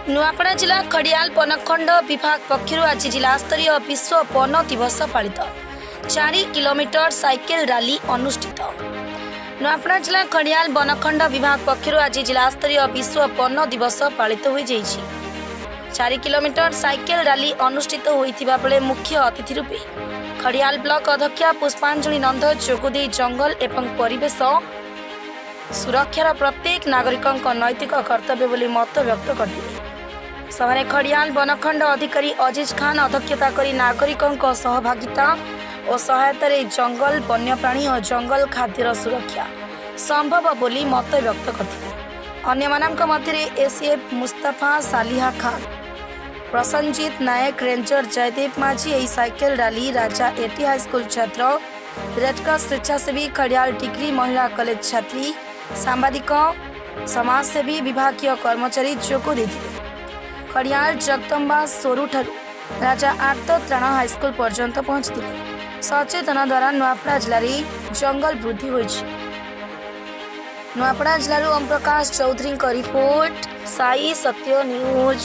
नुआपड़ा जिला खड़ियाल वनखंड विभाग पक्षर आज जिला स्तरीय विश्व वन दिवस पालित 4 किलोमीटर साइकेल रैली अनुष्ठित। नुआपड़ा जिला खड़ियाल वनखंड विभाग पक्षर आज जिला स्तरीय विश्व वन दिवस पालित हो 4 किलोमीटर साइकेल रैली अनुष्ठित होइतिबा बेले मुख्य अतिथि रूपे खड़ियाल ब्लॉक अध्यक्षा पुष्पांजलि नंद जोगदे जंगल एवं परिवेश सुरक्षार प्रत्येक नागरिक नैतिक कर्तव्य बोली मत व्यक्त करते। सभारे खड़ियाल वनखंड अधिकारी अजीज खान अध्यक्षता करी नागरिकों सहभागिता और सहायता जंगल वन्यप्राणी और जंगल खाद्यर सुरक्षा संभव बोली मत व्यक्त करते। अन्यमानक मध्य एसीएफ मुस्तफा सालिहा खान, प्रसन्नजीत नायक, रेंजर जयदेव माझी यही साइकेल रैली राजा एटी हाईस्कूल छात्र, रेडक्रॉस स्वेच्छासेवी, खड़ियाल डिग्री महिला कॉलेज छात्री, सांबादिक, समाजसेवी, विभागीय कर्मचारी जोग देथिले। खड़ियाल जगदम्बा सोरू ठारू राजा आर्त त्राण हाईस्कूल पर्यंत पहुंचते। सचेतन द्वारा नुआपड़ा जिले में जंगल वृद्धि होइछि। नुआपड़ा जिलूर ओम प्रकाश चौधरी रिपोर्ट, साई सत्य न्यूज।